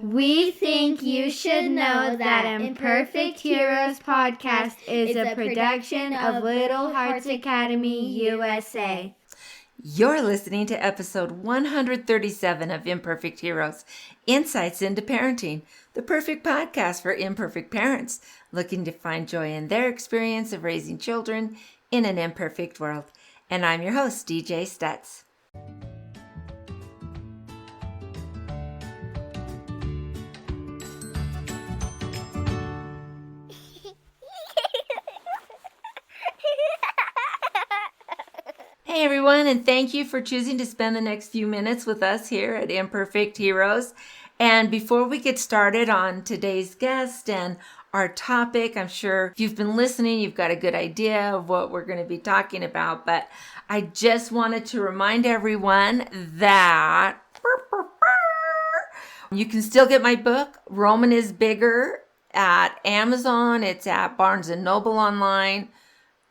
We think you should know that Imperfect Heroes podcast is a production of Little Hearts Academy USA. You're listening to episode 137 of Imperfect Heroes, Insights into Parenting, the perfect podcast for imperfect parents looking to find joy in their experience of raising children in an imperfect world. And I'm your host, DJ Stutz. Hey everyone, and thank you for choosing to spend the next few minutes with us here at Imperfect Heroes. And before we get started on today's guest and our topic, I'm sure if you've been listening, you've got a good idea of what we're going to be talking about. But I just wanted to remind everyone that you can still get my book, Roman is Bigger, at Amazon. It's at Barnes & Noble online.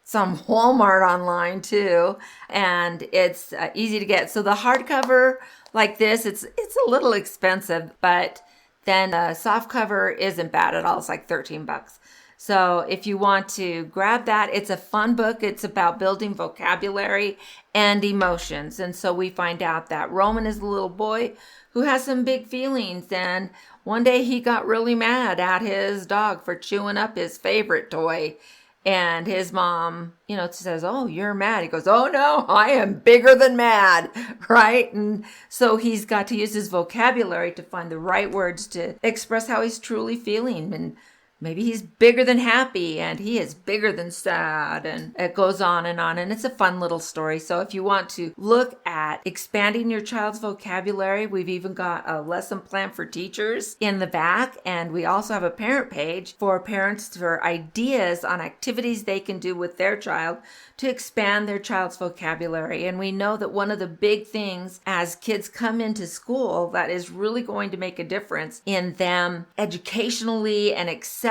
Some Walmart online too, and it's easy to get. So the hardcover like this, it's a little expensive, but then the soft cover isn't bad at all. It's like $13. So if you want to grab that, it's a fun book. It's about building vocabulary and emotions. And so we find out that Roman is a little boy who has some big feelings, and one day he got really mad at his dog for chewing up his favorite toy. And his mom, says, "Oh, you're mad." He goes, "Oh no, I am bigger than mad," right? And so he's got to use his vocabulary to find the right words to express how he's truly feeling. And maybe he's bigger than happy, and he is bigger than sad, and it goes on. And it's a fun little story. So if you want to look at expanding your child's vocabulary, we've even got a lesson plan for teachers in the back, and we also have a parent page for parents for ideas on activities they can do with their child to expand their child's vocabulary. And we know that one of the big things as kids come into school that is really going to make a difference in them educationally and excelling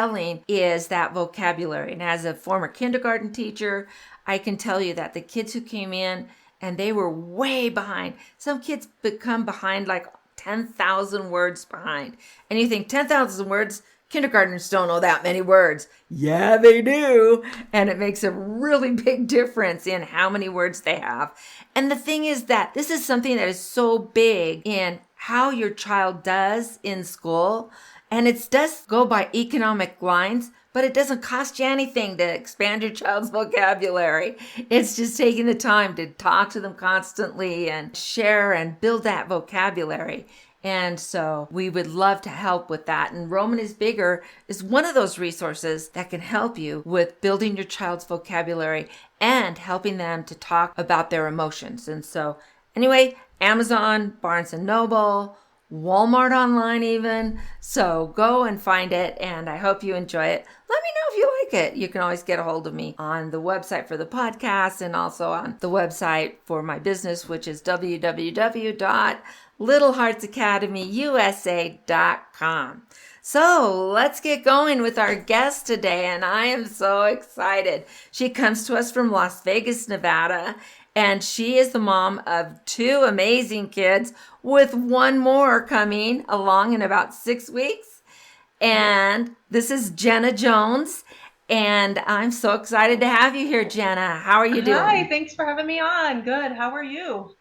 is that vocabulary. And as a former kindergarten teacher, I can tell you that the kids who came in and they were way behind. Some kids become behind like 10,000 words behind. And you think 10,000 words? Kindergartners don't know that many words. Yeah, they do. And it makes a really big difference in how many words they have. And the thing is that this is something that is so big in how your child does in school. And it does go by economic lines, but it doesn't cost you anything to expand your child's vocabulary. It's just taking the time to talk to them constantly and share and build that vocabulary. And so we would love to help with that. And Roman is Bigger is one of those resources that can help you with building your child's vocabulary and helping them to talk about their emotions. And so anyway, Amazon, Barnes & Noble, Walmart online even. So go and find it, and I hope you enjoy it. Let me know if you like it. You can always get a hold of me on the website for the podcast and also on the website for my business, which is www.littleheartsacademyusa.com. So let's get going with our guest today, and I am so excited. She comes to us from Las Vegas, Nevada, and she is the mom of 2 amazing kids with one more coming along in about 6 weeks. And this is Jenna Jones, and I'm so excited to have you here, Jenna. How are you doing? Hi, thanks for having me on. Good. How are you?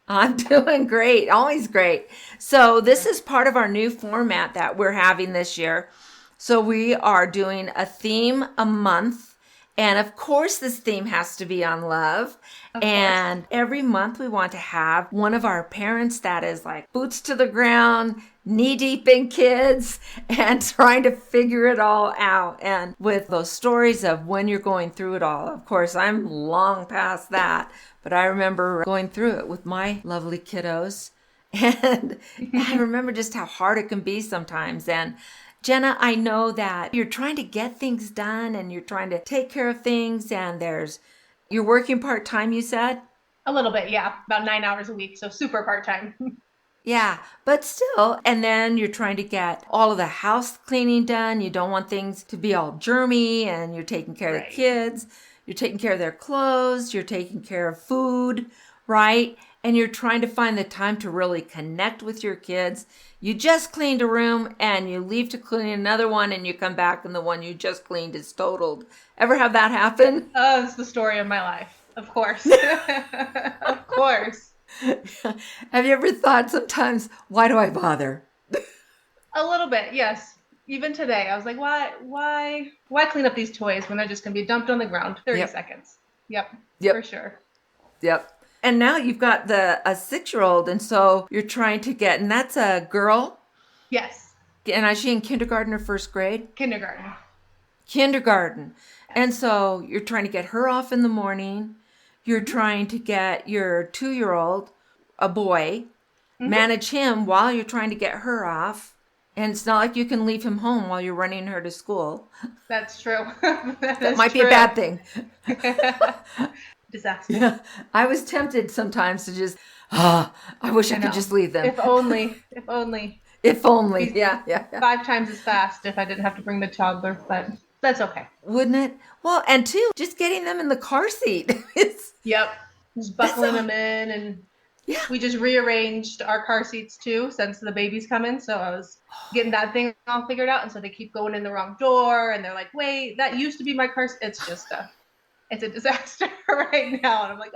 I'm doing great. Always great. So this is part of our new format that we're having this year. So we are doing a theme a month. And of course, this theme has to be on love. And every month we want to have one of our parents that is like boots to the ground, knee deep in kids, and trying to figure it all out. And with those stories of when you're going through it all, of course, I'm long past that. But I remember going through it with my lovely kiddos. And I remember just how hard it can be sometimes. And Jenna, I know that you're trying to get things done and you're trying to take care of things, and you're working part-time, you said? A little bit, yeah. About 9 hours a week, so super part-time. Yeah, but still, and then you're trying to get all of the house cleaning done. You don't want things to be all germy, and you're taking care of the kids. You're taking care of their clothes. You're taking care of food, right? and you're trying to find the time to really connect with your kids. You just cleaned a room and you leave to clean another one and you come back and the one you just cleaned is totaled. Ever have that happen? Oh, it's the story of my life. Of course. Of course. Have you ever thought sometimes, why do I bother? A little bit, yes. Even today, I was like, why clean up these toys when they're just going to be dumped on the ground? 30 seconds. Yep, for sure. Yep. And now you've got a 6-year-old, and so you're trying to get, and that's a girl? Yes. And is she in kindergarten or first grade? Kindergarten. And so you're trying to get her off in the morning. You're trying to get your 2-year-old, a boy, manage him while you're trying to get her off. And it's not like you can leave him home while you're running her to school. That's true. That might be a bad thing. Disaster. Yeah. I was tempted sometimes to just, I wish I could just leave them. If only. If only. Yeah. 5 times as fast if I didn't have to bring the toddler, but that's okay. Wouldn't it? Well, and 2, just getting them in the car seat. Yep. Just buckling them in, and we just rearranged our car seats too since the baby's coming. So I was getting that thing all figured out, and so they keep going in the wrong door, and they're like, "Wait, that used to be my car." It's just it's a disaster right now, and I'm like,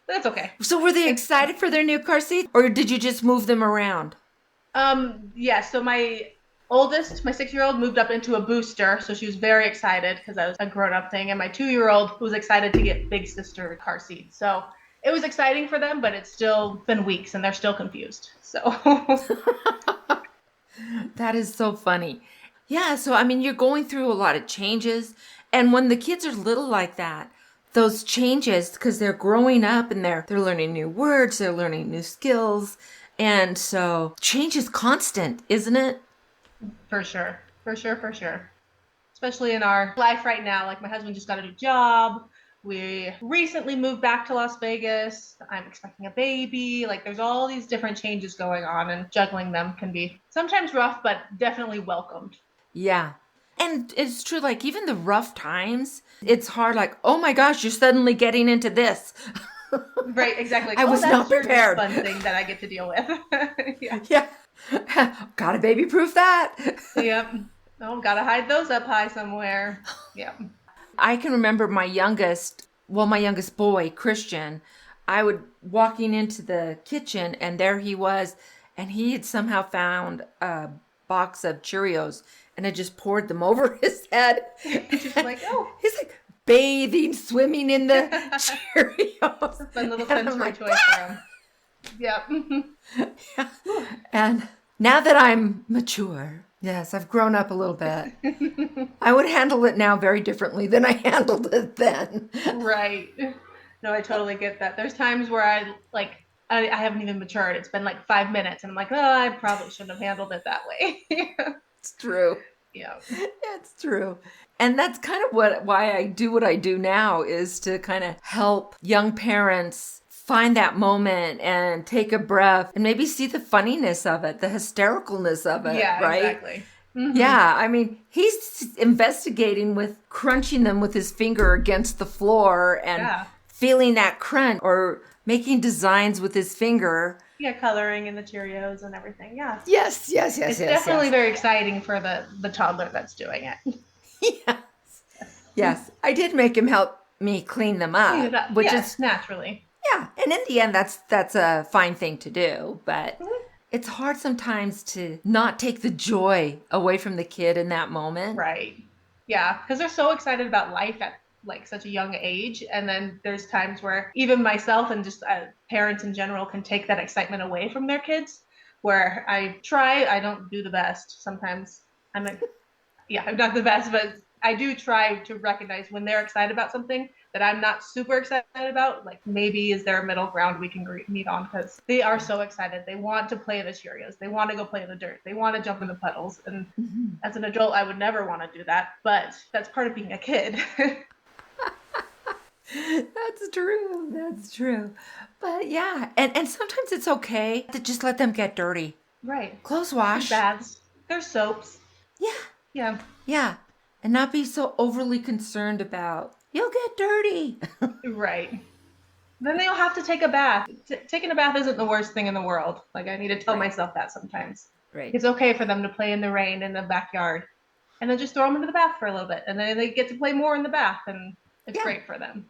that's okay. So were they excited for their new car seat, or did you just move them around? Yeah. So my oldest, my 6-year-old, moved up into a booster, so she was very excited because that was a grown-up thing, and my 2-year-old was excited to get big sister car seat. So it was exciting for them, but it's still been weeks, and they're still confused. So that is so funny. Yeah. So I mean, you're going through a lot of changes. And when the kids are little like that, those changes, because they're growing up and they're learning new words, they're learning new skills. And so change is constant, isn't it? For sure. Especially in our life right now. Like, my husband just got a new job. We recently moved back to Las Vegas. I'm expecting a baby. Like, there's all these different changes going on, and juggling them can be sometimes rough, but definitely welcomed. Yeah. And it's true, like, even the rough times, it's hard, like, oh my gosh, you're suddenly getting into this. Right, exactly. I was not prepared. That's fun thing that I get to deal with. Yeah. Gotta baby-proof that. Yep. Oh, gotta hide those up high somewhere. Yeah. I can remember my youngest boy, Christian, I would walking into the kitchen, and there he was, and he had somehow found a box of Cheerios and had just poured them over his head. Just like, oh. He's like bathing, swimming in the Cheerios. A fun little sensory toy for him. Yep. Yeah. And now that I'm mature, yes, I've grown up a little bit, I would handle it now very differently than I handled it then. Right. No, I totally get that. There's times where I haven't even matured. It's been like 5 minutes, and I'm like, oh, I probably shouldn't have handled it that way. It's true. Yeah. It's true. And that's kind of why I do what I do now, is to kind of help young parents find that moment and take a breath and maybe see the funniness of it, the hystericalness of it, right? Exactly. Mm-hmm. Yeah, I mean, he's investigating with crunching them with his finger against the floor and feeling that crunch, or making designs with his finger. Yeah, coloring in the Cheerios and everything. Yeah. Yes. It's definitely very exciting for the toddler that's doing it. Yes. I did make him help me clean them up, which is naturally. Yeah, and in the end, that's a fine thing to do, but it's hard sometimes to not take the joy away from the kid in that moment. Right. Yeah, because they're so excited about life at like such a young age, and then there's times where even myself and just parents in general can take that excitement away from their kids, where I don't do the best. Sometimes I'm not the best, but I do try to recognize when they're excited about something that I'm not super excited about. Like, maybe is there a middle ground we can meet on, because they are so excited. They want to play the Cheerios. They want to go play in the dirt. They want to jump in the puddles. And as an adult, I would never want to do that, but that's part of being a kid. That's true. But yeah, and sometimes it's okay to just let them get dirty. Right. Clothes wash. There's baths. There's soaps. Yeah. And not be so overly concerned about, you'll get dirty. Right. Then they'll have to take a bath. Taking a bath isn't the worst thing in the world. Like, I need to tell myself that sometimes. Right. It's okay for them to play in the rain in the backyard, and then just throw them into the bath for a little bit, and then they get to play more in the bath, and it's great for them.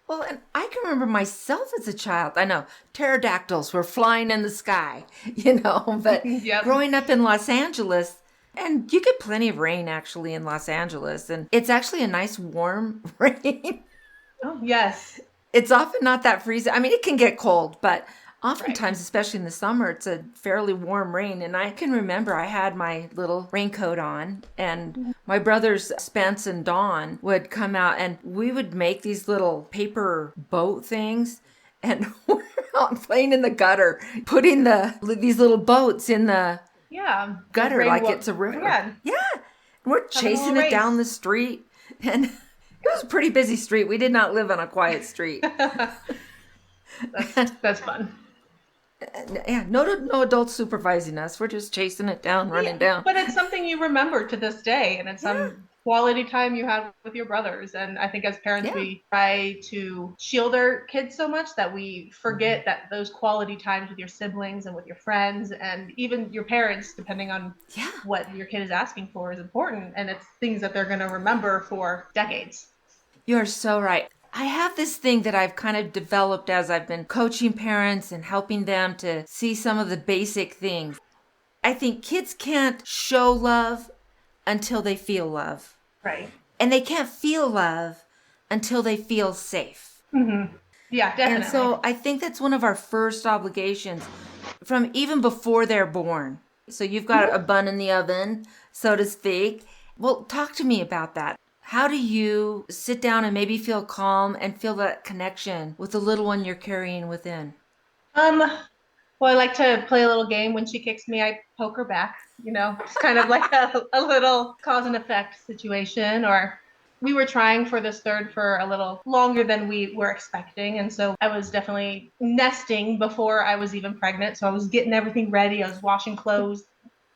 Well, and I can remember myself as a child. I know pterodactyls were flying in the sky, but growing up in Los Angeles, and you get plenty of rain actually in Los Angeles, and it's actually a nice warm rain. Oh, yes. It's often not that freezing. I mean, it can get cold, but oftentimes, especially in the summer, it's a fairly warm rain. And I can remember I had my little raincoat on, and my brothers Spence and Dawn would come out, and we would make these little paper boat things, and we're out playing in the gutter, putting these little boats in the gutter like it's a river. Yeah. And we're chasing it down the street, and it was a pretty busy street. We did not live on a quiet street. That's fun. Yeah, no adults supervising us. We're just chasing it down, running down. But it's something you remember to this day, and it's some quality time you had with your brothers. And I think as parents, we try to shield our kids so much that we forget that those quality times with your siblings and with your friends and even your parents, depending on what your kid is asking for, is important. And it's things that they're going to remember for decades. You're so right. I have this thing that I've kind of developed as I've been coaching parents and helping them to see some of the basic things. I think kids can't show love until they feel love. Right. And they can't feel love until they feel safe. Mm-hmm. Yeah, definitely. And so I think that's one of our first obligations from even before they're born. So you've got a bun in the oven, so to speak. Well, talk to me about that. How do you sit down and maybe feel calm and feel that connection with the little one you're carrying within? Well, I like to play a little game. When she kicks me, I poke her back. It's kind of like a little cause and effect situation. Or we were trying for this third for a little longer than we were expecting. And so I was definitely nesting before I was even pregnant. So I was getting everything ready. I was washing clothes.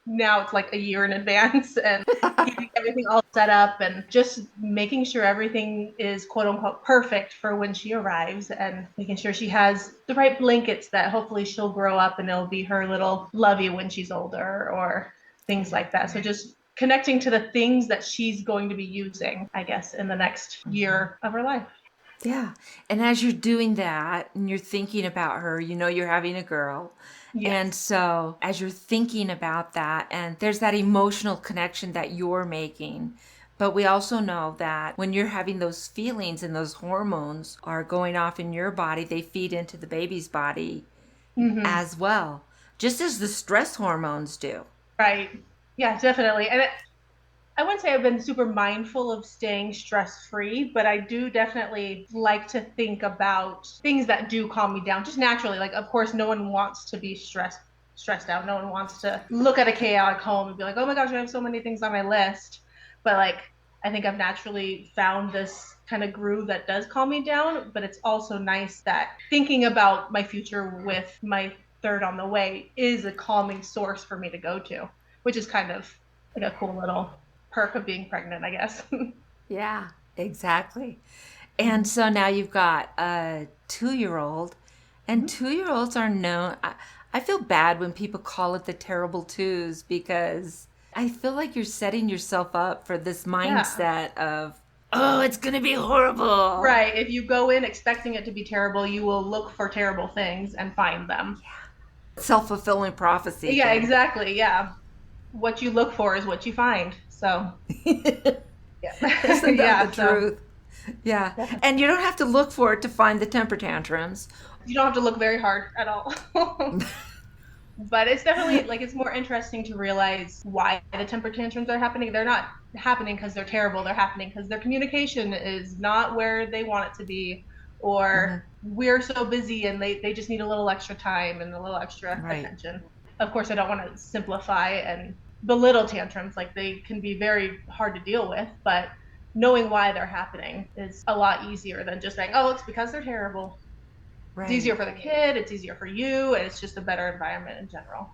Now it's like a year in advance and getting everything all set up and just making sure everything is quote unquote perfect for when she arrives and making sure she has the right blankets that hopefully she'll grow up and it'll be her little lovey when she's older or things like that. So just connecting to the things that she's going to be using, I guess, in the next year of her life. Yeah. And as you're doing that and you're thinking about her, you're having a girl. Yes. And so as you're thinking about that, and there's that emotional connection that you're making, but we also know that when you're having those feelings and those hormones are going off in your body, they feed into the baby's body as well, just as the stress hormones do. Right. Yeah, definitely. And I wouldn't say I've been super mindful of staying stress-free, but I do definitely like to think about things that do calm me down just naturally. Like, of course, no one wants to be stressed out. No one wants to look at a chaotic home and be like, oh my gosh, I have so many things on my list. But I think I've naturally found this kind of groove that does calm me down, but it's also nice that thinking about my future with my third on the way is a calming source for me to go to, which is kind of like a cool little perk of being pregnant, I guess. Yeah, exactly. And so now you've got a 2-year-old, and 2-year-olds are known. I feel bad when people call it the terrible twos because I feel like you're setting yourself up for this mindset of, oh, it's going to be horrible. Right. If you go in expecting it to be terrible, you will look for terrible things and find them. Yeah. Self-fulfilling prophecy. Yeah, exactly. Yeah. What you look for is what you find. So, yeah. Isn't that the truth? Yeah. And you don't have to look for it to find the temper tantrums. You don't have to look very hard at all. But it's definitely it's more interesting to realize why the temper tantrums are happening. They're not happening because they're terrible. They're happening because their communication is not where they want it to be, or we're so busy and they just need a little extra time and a little extra attention. Of course, I don't want to simplify and belittle tantrums. They can be very hard to deal with, but knowing why they're happening is a lot easier than just saying, oh, it's because they're terrible. Right. It's easier for the kid, it's easier for you, and it's just a better environment in general.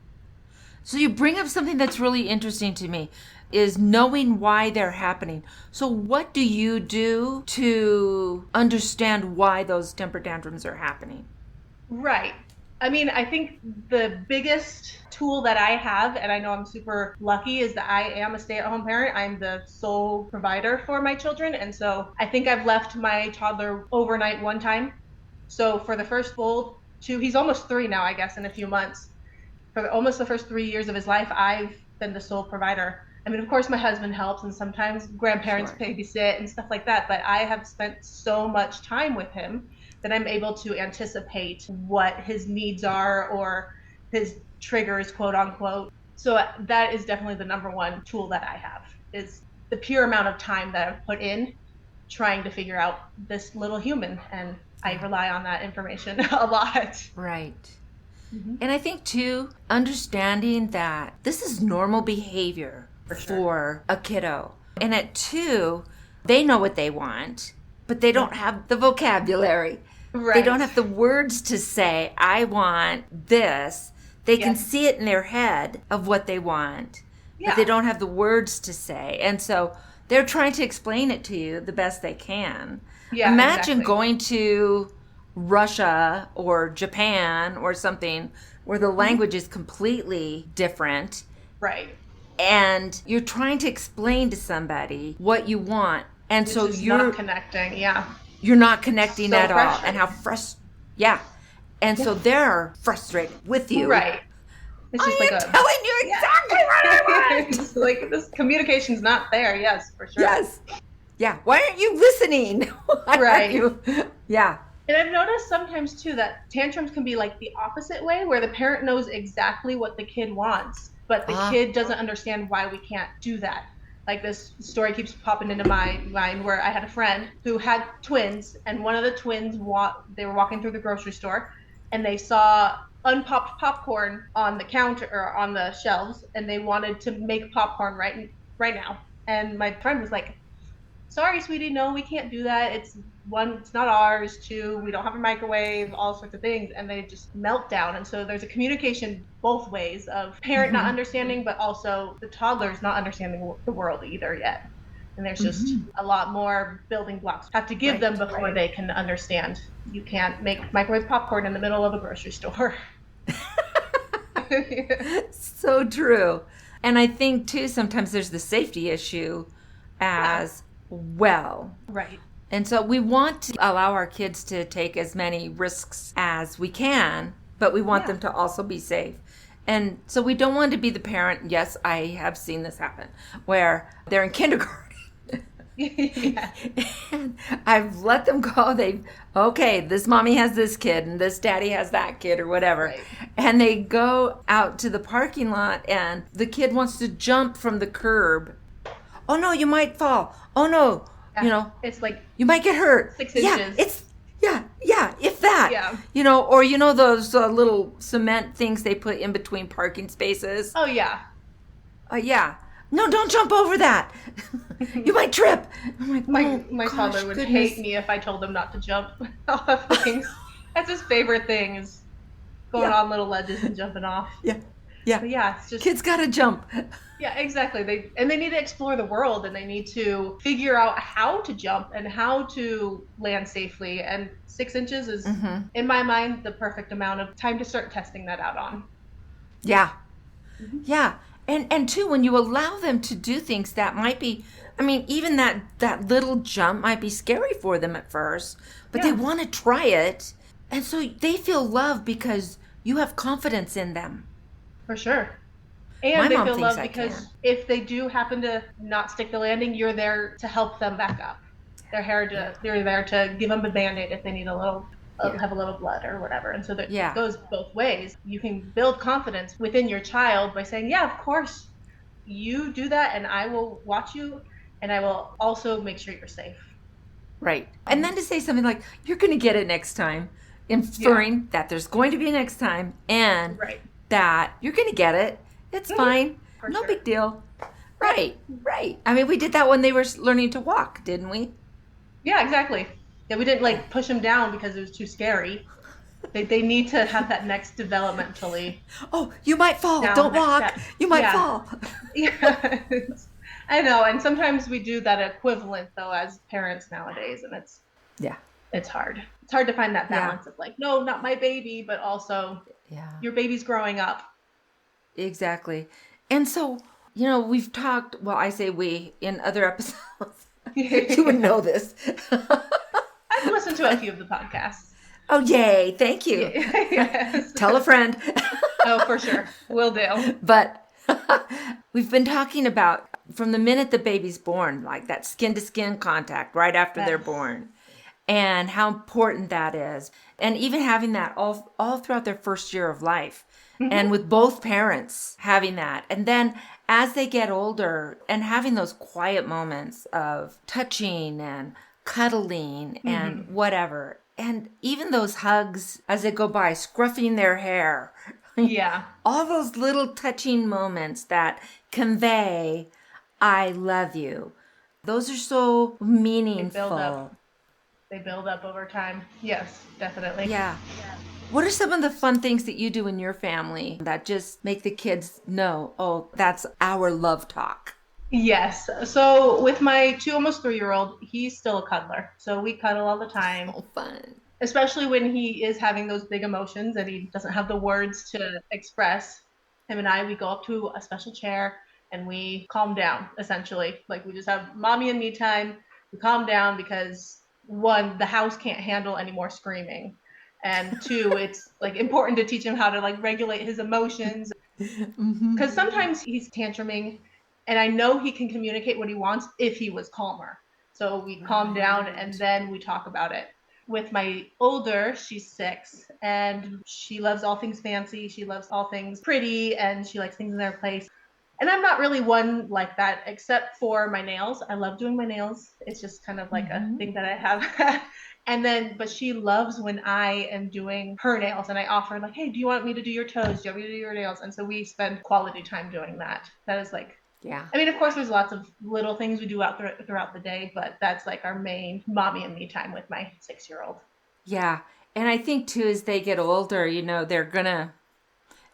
So you bring up something that's really interesting to me, is knowing why they're happening. So what do you do to understand why those temper tantrums are happening? Right. I mean, I think the biggest tool that I have, and I know I'm super lucky, is that I am a stay-at-home parent. I'm the sole provider for my children. And so I think I've left my toddler overnight one time. So for the first full 2, he's almost 3 now, I guess, in a few months. For almost the first 3 years of his life, I've been the sole provider. I mean, of course, my husband helps, and sometimes grandparents babysit and stuff like that. But I have spent so much time with him that I'm able to anticipate what his needs are or his triggers, quote unquote. So that is definitely the number one tool that I have, is the pure amount of time that I've put in trying to figure out this little human. And I rely on that information a lot. Right. And I think, too, understanding that this is normal behavior for a kiddo. And at 2, they know what they want, but they don't have the vocabulary. Right. They don't have the words to say, I want this. They can see it in their head of what they want, but they don't have the words to say. And so they're trying to explain it to you the best they can. Yeah, imagine going to Russia or Japan or something where the language is completely different. Right. And you're trying to explain to somebody what you want. And Which so you're not connecting. Yeah. You're not connecting at all. And how so they're frustrated with you. Right. It's just telling you exactly what I want. It's like, this communication's not there. Yes, for sure. Yes. Yeah. Why aren't you listening? Right. Yeah. And I've noticed sometimes too that tantrums can be like the opposite way, where the parent knows exactly what the kid wants, but the kid doesn't understand why we can't do that. Like, this story keeps popping into my mind where I had a friend who had twins, and one of the twins, they were walking through the grocery store, and they saw unpopped popcorn on the counter or on the shelves, and they wanted to make popcorn right now. And my friend was like, sorry, sweetie, no, we can't do that. It's not ours. 2, we don't have a microwave, all sorts of things. And they just melt down. And so there's a communication both ways of parent not understanding, but also the toddlers not understanding the world either yet. And there's just a lot more building blocks have to give them before they can understand. You can't make microwave popcorn in the middle of a grocery store. So true. And I think, too, sometimes there's the safety issue as well. Right. And so we want to allow our kids to take as many risks as we can, but we want them to also be safe. And so we don't want to be the parent, yes, I have seen this happen, where they're in kindergarten. And I've let them go. This mommy has this kid and this daddy has that kid or whatever. Right. And they go out to the parking lot and the kid wants to jump from the curb. Oh no, you might fall. Oh no, it's like you might get hurt. 6 inches. If that. Yeah. Or those little cement things they put in between parking spaces. Oh yeah. Yeah. No, don't jump over that. You might trip. I'm like, my father would hate me if I told him not to jump off of things. That's his favorite thing, is going on little ledges and jumping off. Yeah. Yeah. But yeah, it's just kids gotta jump. Yeah, exactly. They need to explore the world, and they need to figure out how to jump and how to land safely. And 6 inches is, in my mind, the perfect amount of time to start testing that out on. Yeah. Yeah. And too, when you allow them to do things that might be, even that little jump might be scary for them at first, but they want to try it. And so they feel loved because you have confidence in them. For sure. And they feel loved because if they do happen to not stick the landing, you're there to help them back up. They're there to give them a Band-Aid if they need have a little blood or whatever. And so that it goes both ways. You can build confidence within your child by saying, yeah, of course, you do that, and I will watch you, and I will also make sure you're safe. Right. And then to say something like, you're going to get it next time, inferring that there's going to be a next time, and that you're going to get it. It's fine. No big deal. Right. We did that when they were learning to walk, didn't we? Yeah, exactly. Yeah, we didn't push them down because it was too scary. They need to have that next developmentally. Oh, you might fall. Now, Don't next walk. step. You might Yeah. fall. Yeah. I know. And sometimes we do that equivalent though as parents nowadays, and Yeah. it's hard. It's hard to find that Yeah. balance of like, no, not my baby, but also Yeah. your baby's growing up. Exactly. And so, we've talked, well, I say we in other episodes. You would know this. I've listened to a few of the podcasts. Oh, yay. Thank you. Yes. Tell a friend. Oh, for sure. Will do. But we've been talking about from the minute the baby's born, like that skin to skin contact right after they're Yes. born, and how important that is. And even having that all throughout their first year of life. And with both parents having that. And then as they get older and having those quiet moments of touching and cuddling and whatever. And even those hugs as they go by, scruffing their hair. Yeah. All those little touching moments that convey, I love you. Those are so meaningful. They build up over time. Yes, definitely. Yeah. What are some of the fun things that you do in your family that just make the kids know, oh, that's our love talk? Yes. So with my almost 3-year-old, he's still a cuddler. So we cuddle all the time. Oh, fun. Especially when he is having those big emotions and he doesn't have the words to express. Him and we go up to a special chair and we calm down, essentially. Like we just have mommy and me time. We calm down because 1, the house can't handle any more screaming. And 2, it's like important to teach him how to like regulate his emotions. Because sometimes he's tantruming and I know he can communicate what he wants if he was calmer. So we calm down and then we talk about it. With my older, she's 6 and she loves all things fancy. She loves all things pretty and she likes things in their place. And I'm not really one like that, except for my nails. I love doing my nails. It's just kind of like a thing that I have. But she loves when I am doing her nails and I offer like, hey, do you want me to do your toes? Do you want me to do your nails? And so we spend quality time doing that. That is like, yeah. I mean, of course, there's lots of little things we do out throughout the day, but that's like our main mommy and me time with my 6-year-old. Yeah. And I think too, as they get older, they're gonna,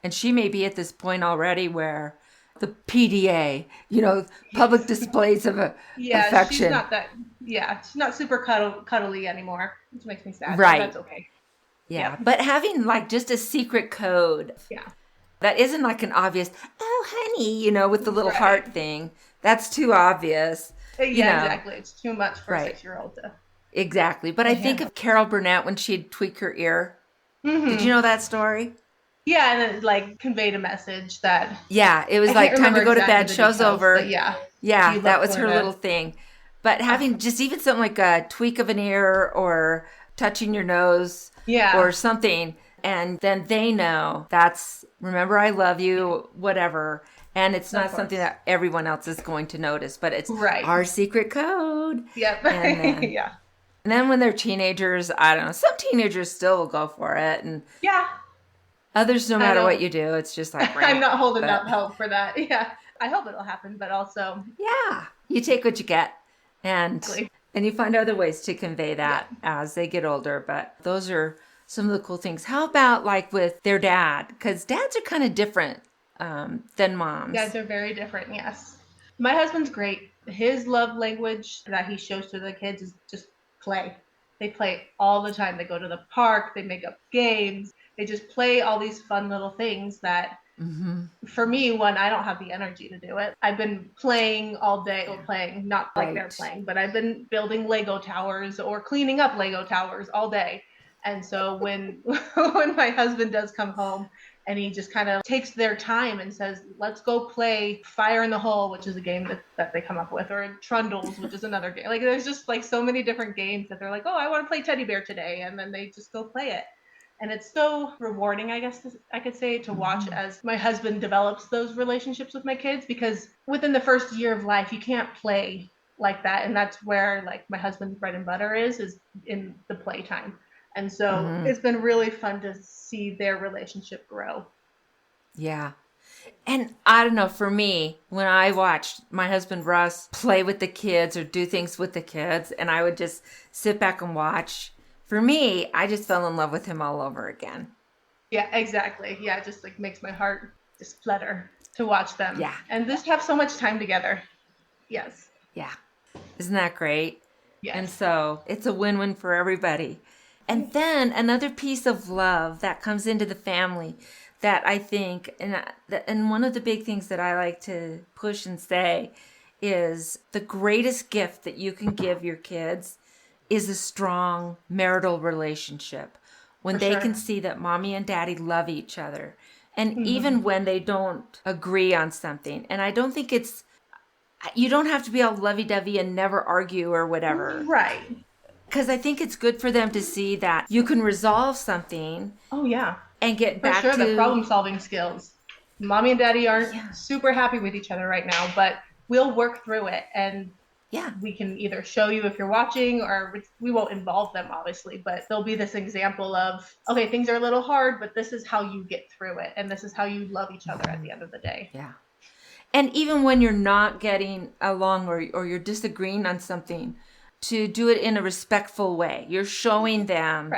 and she may be at this point already where the PDA, public displays of affection. She's not that. Yeah, she's not super cuddly anymore, which makes me sad. Right. But that's okay. Yeah. But having like just a secret code. Yeah. That isn't like an obvious, oh, honey, with the little Right. heart thing. That's too obvious. Yeah, exactly. It's too much for Right. a 6-year-old to. Exactly. But I think of Carol Burnett when she'd tweak her ear. Did you know that story? Yeah, and it like conveyed a message that. Yeah, it was I like can't time to remember go to bed, exactly the show's details, over. but yeah. Yeah, She that looked was for her the- little thing. But having just even something like a tweak of an ear or touching your nose Yeah. or something, and then they know that's, remember, I love you, whatever. And it's not something that everyone else is going to notice, but it's Right. our secret code. Yep. And then, Yeah. And then when they're teenagers, I don't know, some teenagers still will go for it. And Yeah. others, no I matter know. what you do, it's just like, I'm not holding but- up hope for that. Yeah. I hope it'll happen, but also. Yeah, you take what you get, and Exactly. you find other ways to convey that as they get older. But those are some of the cool things. How about like with their dad? Because dads are kind of different than moms. Dads are very different, yes. My husband's great. His love language that he shows to the kids is just play. They play all the time. They go to the park. They make up games. They just play all these fun little things that, for me, I don't have the energy to do it. I've been playing all day, or playing, not like they're playing, but I've been building Lego towers or cleaning up Lego towers all day. And so when my husband does come home and he just kind of takes their time and says, let's go play Fire in the Hole, which is a game that they come up with, or Trundles, which is another game. Like there's just like so many different games that they're like, oh, I want to play teddy bear today. And then they just go play it. And it's so rewarding, I guess I could say, to watch as my husband develops those relationships with my kids, because within the first year of life, you can't play like that. And that's where like my husband's bread and butter is in the playtime. And so it's been really fun to see their relationship grow. Yeah. And I don't know, for me, when I watched my husband Russ play with the kids or do things with the kids, and I would just sit back and watch, for me, I just fell in love with him all over again. Yeah, exactly. Yeah, it just like makes my heart just flutter to watch them. Yeah. And just have so much time together. Yes. Yeah. Isn't that great? Yes. And so it's a win-win for everybody. And then another piece of love that comes into the family that I think, and one of the big things that I like to push and say is the greatest gift that you can give your kids is a strong marital relationship. When they can see that mommy and daddy love each other. And even when they don't agree on something. And I don't think you don't have to be all lovey-dovey and never argue or whatever. Right. Because I think it's good for them to see that you can resolve something. Oh, yeah. And get back to... For sure, to... the problem-solving skills. Mommy and daddy aren't super happy with each other right now, but we'll work through it. And we can either show you if you're watching, or we won't involve them, obviously, but there'll be this example of, okay, things are a little hard, but this is how you get through it. And this is how you love each other at the end of the day. Yeah. And even when you're not getting along or you're disagreeing on something, to do it in a respectful way. You're showing them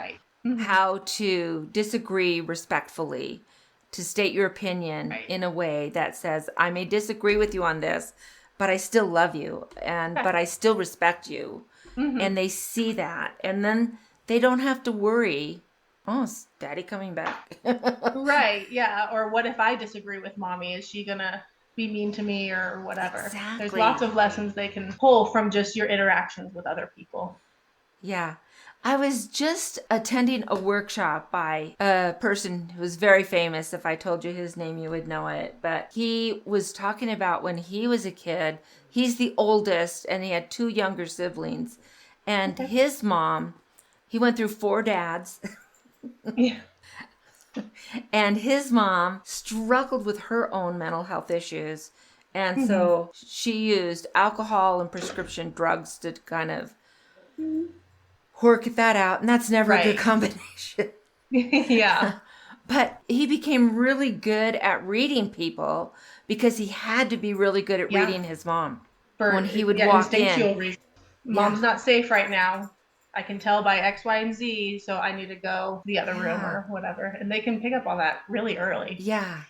how to disagree respectfully, to state your opinion in a way that says, I may disagree with you on this, but I still love you, but I still respect you. And they see that. And then they don't have to worry, oh, is daddy coming back? Right, yeah. Or what if I disagree with mommy? Is she going to be mean to me or whatever? Exactly. There's lots of lessons they can pull from just your interactions with other people. Yeah. I was just attending a workshop by a person who was very famous. If I told you his name, you would know it. But he was talking about when he was a kid. He's the oldest, and he had 2 younger siblings. And his mom, he went through 4 dads. Yeah. And his mom struggled with her own mental health issues. And so she used alcohol and prescription drugs to kind of work that out. And that's never a good combination. Yeah. But he became really good at reading people because he had to be really good at reading his mom. When he would walk in. Mom's not safe right now. I can tell by X, Y, and Z, so I need to go the other room or whatever. And they can pick up on that really early. Yeah.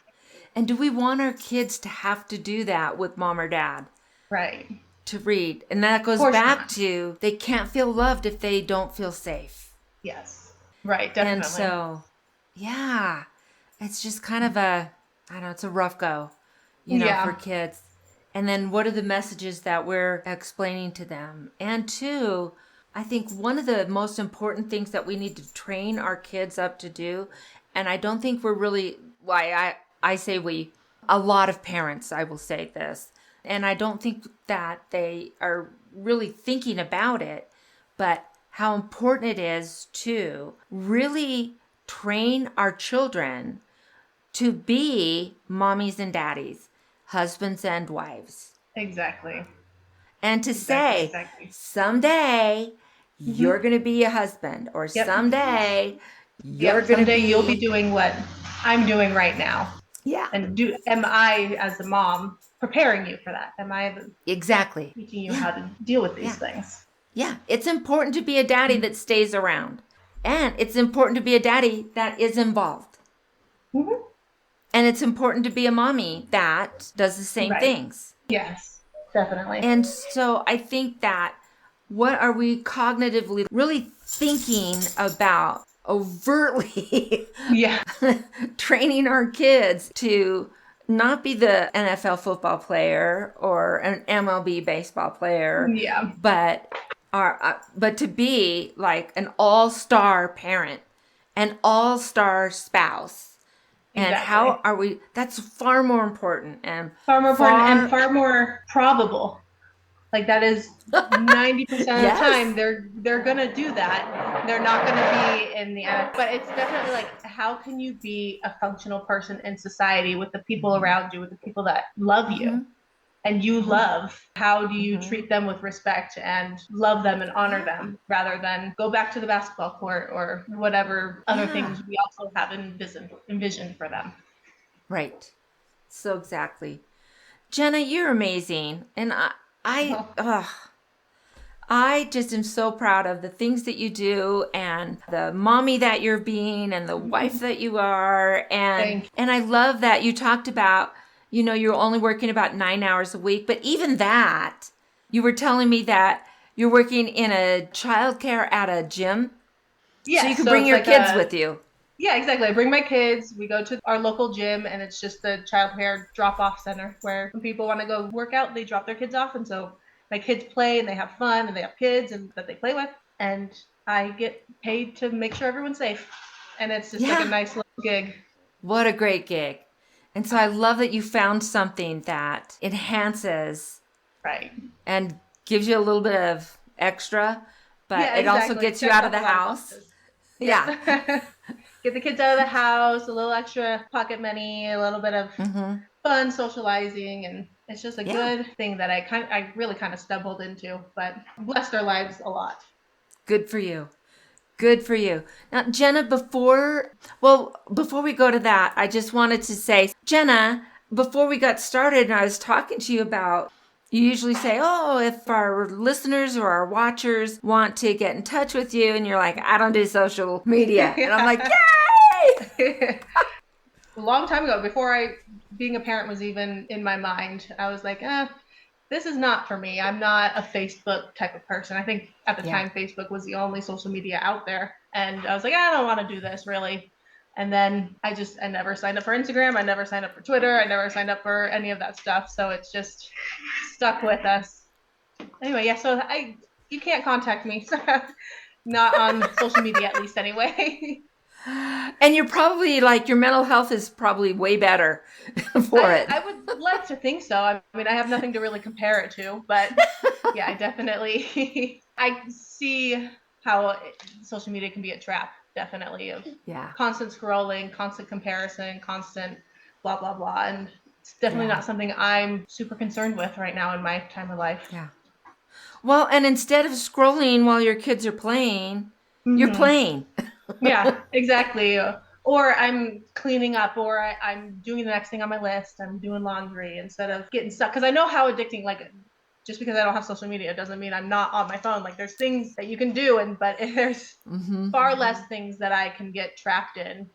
And do we want our kids to have to do that with mom or dad? Right. To read. And that goes back to they can't feel loved if they don't feel safe. Yes. Right, definitely. And so, yeah, it's just kind of it's a rough go, for kids. And then what are the messages that we're explaining to them? And 2, I think one of the most important things that we need to train our kids up to do, and I don't think we're really, I say we, a lot of parents, I will say this, and I don't think that they are really thinking about it, but how important it is to really train our children to be mommies and daddies, husbands and wives. Exactly. And to say, someday you're going to be a husband, or someday you'll be doing what I'm doing right now. Yeah. And am I, as a mom, preparing you for that? Am I teaching you how to deal with these things? Yeah. It's important to be a daddy that stays around. And it's important to be a daddy that is involved. Mm-hmm. And it's important to be a mommy that does the same things. Yes, definitely. And so I think that what are we cognitively really thinking about overtly training our kids to not be the NFL football player or an MLB baseball player, but to be like an all-star parent, an all-star spouse. And how are we? That's far more important and far more probable. Like that is 90% of the time they're gonna do that. They're not gonna be in the end. But it's definitely like, how can you be a functional person in society with the people around you, with the people that love you and you love? How do you treat them with respect and love them and honor them, rather than go back to the basketball court or whatever other things we also have envisioned for them? Right. So I just am so proud of the things that you do and the mommy that you're being and the wife that you are. And I love that you talked about, you're only working about 9 hours a week. But even that, you were telling me that you're working in a childcare at a gym. Yeah. So you can bring your kids with you. Yeah, exactly. I bring my kids. We go to our local gym, and it's just the childcare drop-off center where when people want to go work out, they drop their kids off. And so my kids play and they have fun and they have kids and that they play with. And I get paid to make sure everyone's safe. And it's just like a nice little gig. What a great gig. And so I love that you found something that enhances and gives you a little bit of extra, but it also gets you out of the house. Yeah. Get the kids out of the house, a little extra pocket money, a little bit of fun socializing, and it's just a good thing that I really kind of stumbled into, but blessed our lives a lot. Good for you. Good for you. Now, Jenna, before we go to that, I just wanted to say, Jenna, before we got started and I was talking to you about, you usually say, if our listeners or our watchers want to get in touch with you, and you're like, I don't do social media. And I'm like, yay! A long time ago, before being a parent was even in my mind, I was like, this is not for me. I'm not a Facebook type of person. I think at the time, Facebook was the only social media out there. And I was like, I don't want to do this really. And then I never signed up for Instagram. I never signed up for Twitter. I never signed up for any of that stuff. So it's just stuck with us. Anyway, so you can't contact me. Not on social media, at least anyway. And you're probably your mental health is probably way better for it. I would like to think so. I mean, I have nothing to really compare it to, but yeah, I definitely, I see how social media can be a trap, definitely, of constant scrolling, constant comparison, constant blah, blah, blah. And it's definitely not something I'm super concerned with right now in my time of life. Yeah. Well, and instead of scrolling while your kids are playing, you're playing. Yeah, exactly. Or I'm cleaning up, or I'm doing the next thing on my list. I'm doing laundry instead of getting stuck. Because I know how addicting, just because I don't have social media doesn't mean I'm not on my phone. There's things that you can do, but there's far less things that I can get trapped in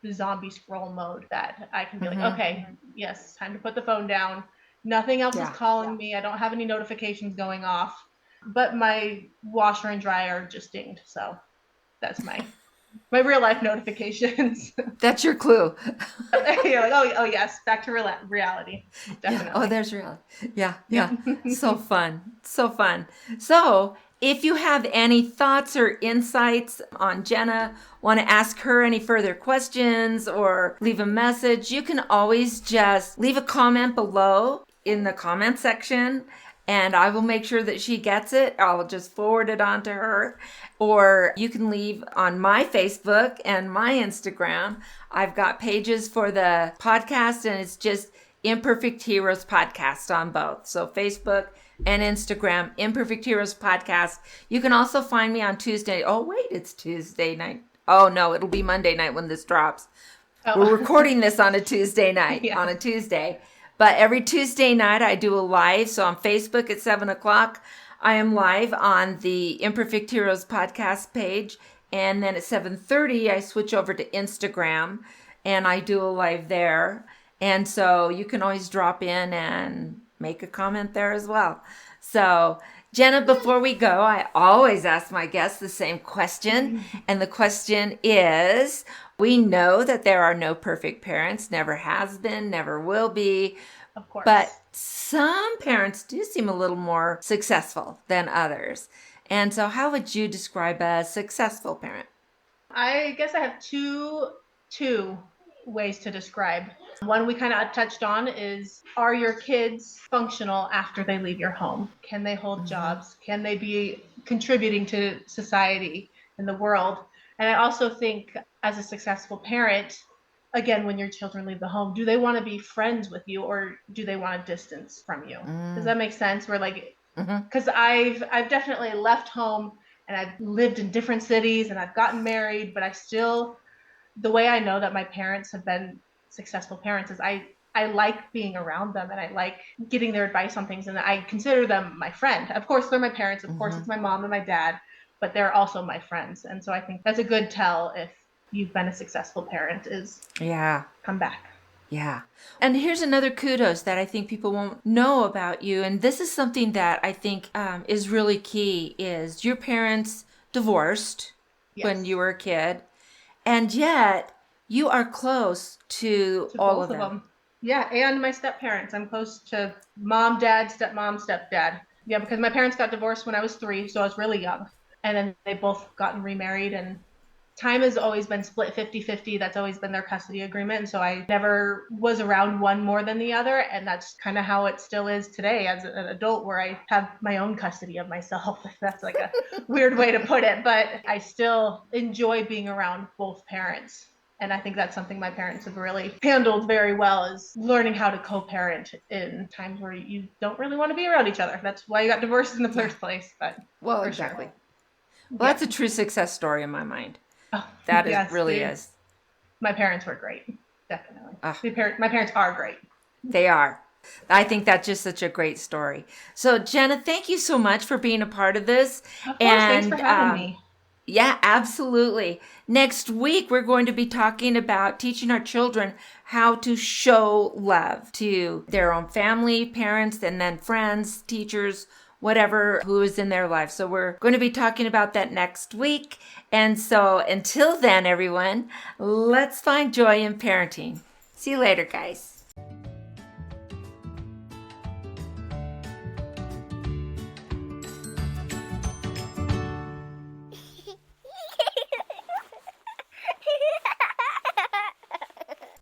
the zombie scroll mode that I can be okay, yes, time to put the phone down. Nothing else is calling me. I don't have any notifications going off, but my washer and dryer just dinged. So that's my real life notifications. That's your clue. You're oh yes, back to reality. Definitely. Yeah. Oh, there's reality. Yeah. So fun. So if you have any thoughts or insights on Jenna, want to ask her any further questions or leave a message, you can always just leave a comment below in the comment section, and I will make sure that she gets it. I'll just forward it on to her. Or you can leave on my Facebook and my Instagram. I've got pages for the podcast, and it's just Imperfect Heroes Podcast on both. So Facebook and Instagram, Imperfect Heroes Podcast. You can also find me on Tuesday. Oh, wait, it's Tuesday night. Oh, no, it'll be Monday night when this drops. Oh. We're recording this on a Tuesday night, on a Tuesday. But every Tuesday night, I do a live. So on Facebook at 7 o'clock, I am live on the Imperfect Heroes podcast page. And then at 7:30, I switch over to Instagram and I do a live there. And so you can always drop in and make a comment there as well. So Jenna, before we go, I always ask my guests the same question. And the question is, we know that there are no perfect parents, never has been, never will be. Of course. But some parents do seem a little more successful than others. And so how would you describe a successful parent? I guess I have two ways to describe. One we kind of touched on is, are your kids functional after they leave your home? Can they hold jobs? Can they be contributing to society and the world? And I also think as a successful parent, again, when your children leave the home, do they want to be friends with you or do they want a distance from you? Does that make sense? We're because I've definitely left home and I've lived in different cities and I've gotten married, but I still, the way I know that my parents have been successful parents is I I like being around them and I like getting their advice on things. And I consider them my friend. Of course, they're my parents. Of course, it's my mom and my dad, but they're also my friends. And so I think that's a good tell if you've been a successful parent is come back. Yeah. And here's another kudos that I think people won't know about you. And this is something that I think is really key is your parents divorced when you were a kid. And yet you are close to all of them. Yeah. And my step-parents. I'm close to mom, dad, stepmom, stepdad. Yeah. Because my parents got divorced when I was 3. So I was really young. And then they both gotten remarried, and time has always been split 50-50. That's always been their custody agreement. And so I never was around one more than the other. And that's kind of how it still is today as an adult, where I have my own custody of myself. That's like a weird way to put it. But I still enjoy being around both parents. And I think that's something my parents have really handled very well, is learning how to co-parent in times where you don't really want to be around each other. That's why you got divorced in the first place. But exactly. Sure. Well, that's a true success story in my mind. Oh, that really is. My parents were great. Definitely. My parents are great. They are. I think that's just such a great story. So, Jenna, thank you so much for being a part of this. Of course, thanks for having me. Yeah, absolutely. Next week, we're going to be talking about teaching our children how to show love to their own family, parents, and then friends, teachers, whatever, who is in their life. So we're going to be talking about that next week. And so until then, everyone, let's find joy in parenting. See you later, guys.